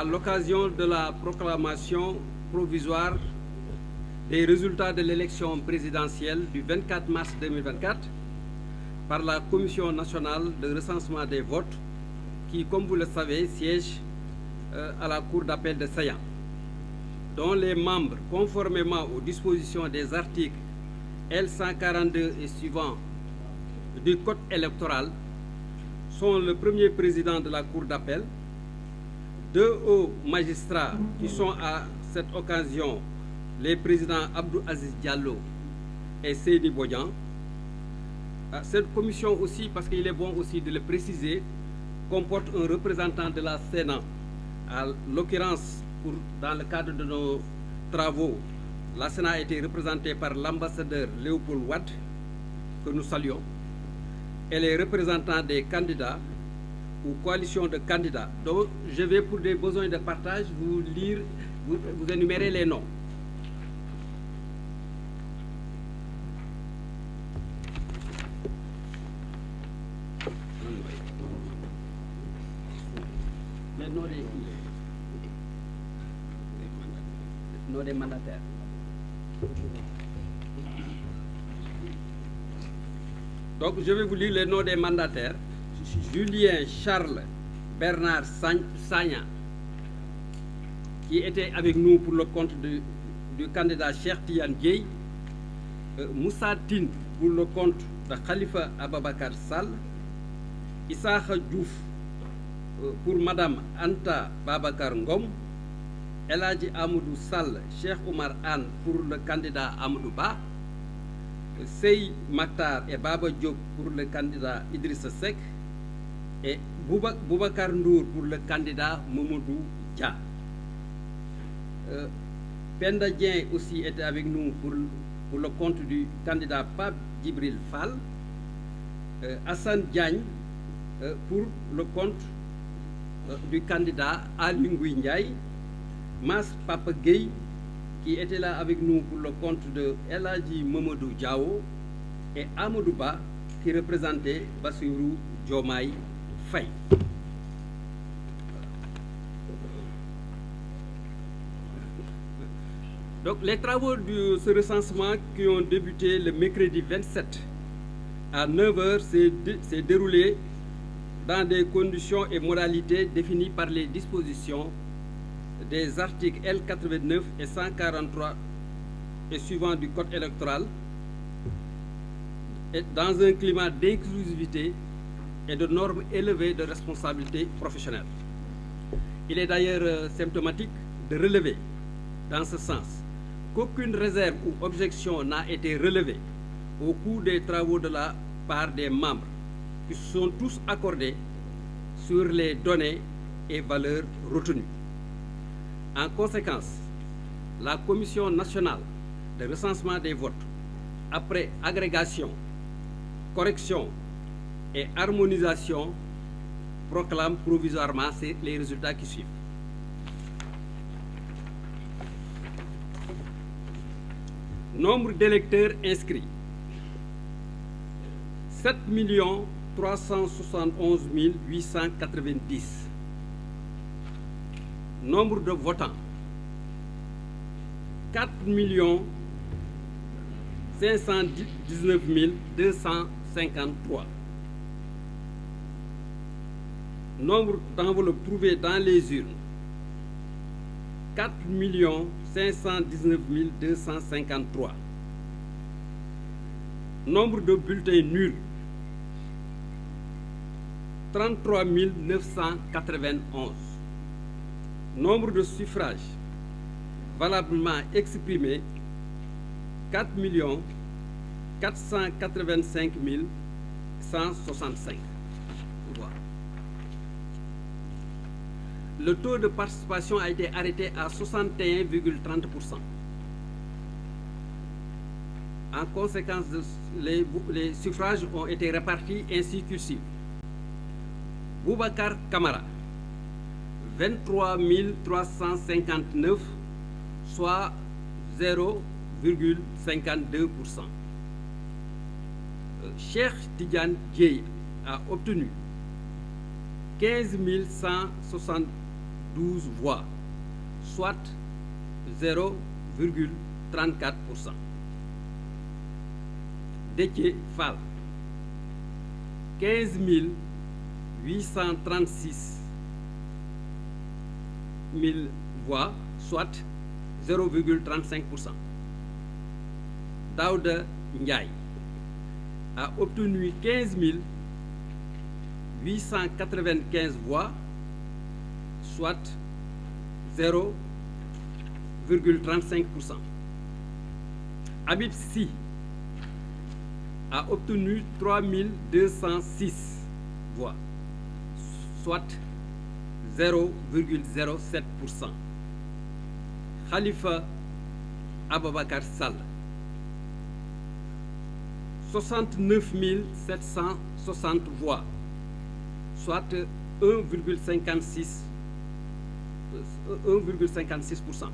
À l'occasion de la proclamation provisoire des résultats de l'élection présidentielle du 24 mars 2024 par la Commission nationale de recensement des votes qui, comme vous le savez, siège à la Cour d'appel de Saillant, dont les membres, conformément aux dispositions des articles L142 et suivants du Code électoral, sont le premier président de la Cour d'appel, deux hauts magistrats qui sont à cette occasion les présidents Abdou Aziz Diallo et Seydi Bodian. Cette commission aussi, parce qu'il est bon aussi de le préciser, comporte un représentant de la Sénat. À l'occurrence, dans le cadre de nos travaux, la Sénat a été représentée par l'ambassadeur Léopold Wade, que nous saluons, et les représentants des candidats ou coalitions de candidats. Donc, je vais, pour des besoins de partage, vous lire, vous énumérer les noms. Les noms des mandataires. Donc, je vais vous lire les noms des mandataires. Julien Charles Bernard Sagna, qui était avec nous pour le compte du candidat Cheikh Tidiane Dièye, Moussa Tine pour le compte de Khalifa Ababakar Sall, Issakha Diouf pour Madame Anta Babakar Ngom, Eladji Amadou Sall, Cheikh Oumar Anne pour le candidat Amadou Ba, Sey Maktar et Baba Diop pour le candidat Idrissa Seck, et Boubacar Ndour pour le candidat Mamadou Dia. Penda Dieng aussi était avec nous pour le compte du candidat Pape Djibril Fall, Hassan Diagne pour le compte du candidat Ali Ngouille Ndiaye, Mas Papa Gueye qui était là avec nous pour le compte de Eladji Mamadou Diao, et Amadou Ba qui représentait Bassirou Diomaye Faye. Donc les travaux de ce recensement qui ont débuté le mercredi 27 à 9h s'est déroulé dans des conditions et modalités définies par les dispositions des articles L89 et 143 et suivants du Code électoral, et dans un climat d'inclusivité et de normes élevées de responsabilité professionnelle. Il est d'ailleurs symptomatique de relever, dans ce sens, qu'aucune réserve ou objection n'a été relevée au cours des travaux de la part des membres, qui se sont tous accordés sur les données et valeurs retenues. En conséquence, la Commission nationale de recensement des votes, après agrégation, correction et harmonisation, proclame provisoirement les résultats qui suivent. Nombre d'électeurs inscrits: 7 371 890. Nombre de votants: 4 519 253. Nombre d'enveloppes trouvées dans les urnes: 4 519 253. Nombre de bulletins nuls: 33 991. Nombre de suffrages valablement exprimés: 4 485 165. Voilà. Le taux de participation a été arrêté à 61,30%. En conséquence, les suffrages ont été répartis ainsi que suit. Boubacar Camara, 23 359, soit 0,52%. Cheikh Tidiane Dièye a obtenu 15 160 12 voix, soit 0,34%. Déthié Fall, 15 836 000 voix, soit 0,35%. Daouda Ndiaye a obtenu 15 895 voix, soit 0,35%. Habib Sy a obtenu 3 206 voix, soit 0,07%. Khalifa Ababakar Sall, 69 760 voix, soit 1,56%.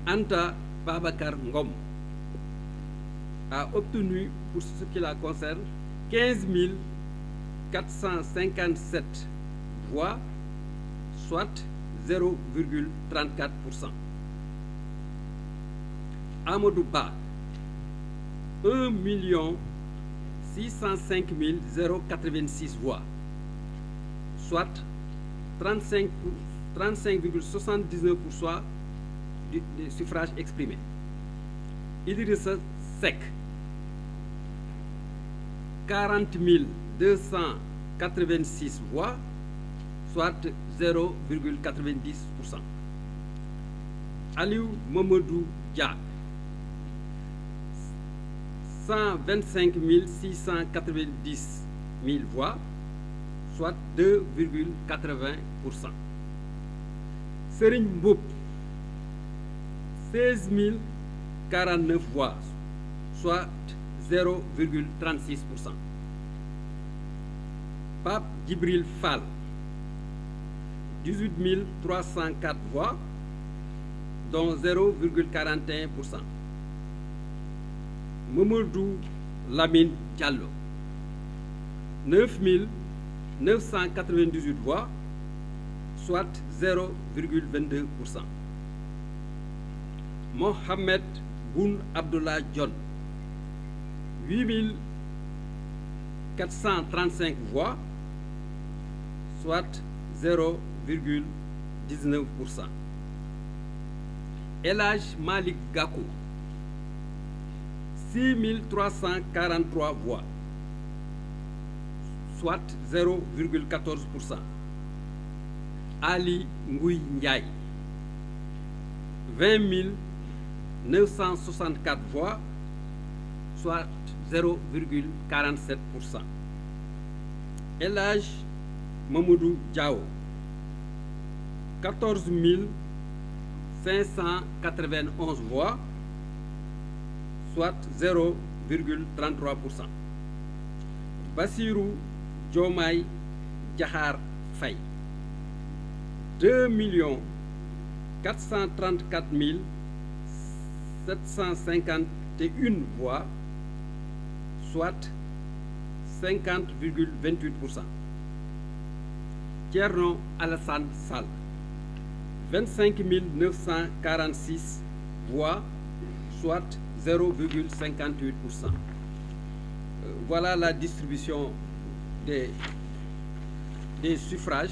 Anta Babacar Ngom a obtenu, pour ce qui la concerne, 15 457 voix, soit 0,34%. Amadou Ba, 1 605 086 voix, soit 35,79% du suffrage exprimé. Idrissa Seck, 40 286 voix, soit 0,90%. Aliou Mamadou Dia, 125 690 000 voix, soit 2,80%. Serigne Mboup, 16 049 voix, soit 0,36%. Pape Djibril Fall, 18 304 voix, dont 0,41%. Mamadou Lamine Diallo, 9 998 voix, soit 0,22%. Mohamed Boun Abdallah Dionne, 8 435 voix, soit 0,19%. El Hadj Malick Gakou, 6 343 voix, soit 0,14%. Ali Ngouille Ndiaye, 20 964 voix, soit 0,47%. El Hadj Mamadou Diao, 14 591 voix, soit 0,33%. Bassirou Diomaye Diakhar Faye, 2 434 751 voix, soit 50,28%. Thierno Alassane Sall, 25 946 voix, soit 0,58%. Voilà la distribution des suffrages.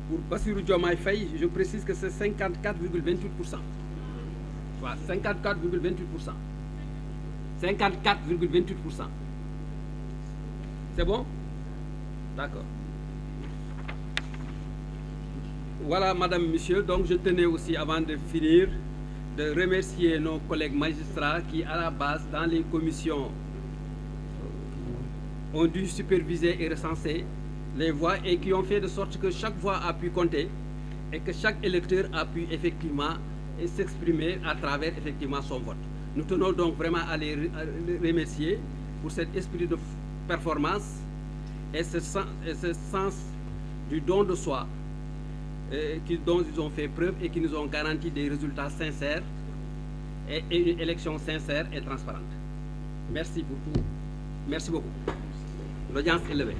Pour Bassirou Diomaye Faye, je précise que c'est 54,28%. Voilà, 54,28%. 54,28%. C'est bon? D'accord. Voilà, madame, monsieur. Donc, je tenais aussi, avant de finir, de remercier nos collègues magistrats qui, à la base, dans les commissions, ont dû superviser et recenser les voix et qui ont fait de sorte que chaque voix a pu compter et que chaque électeur a pu effectivement s'exprimer à travers effectivement son vote. Nous tenons donc vraiment à les remercier pour cet esprit de performance et ce sens du don de soi dont ils ont fait preuve et qui nous ont garanti des résultats sincères et une élection sincère et transparente. Merci pour tout. Merci beaucoup. L'audience est levée.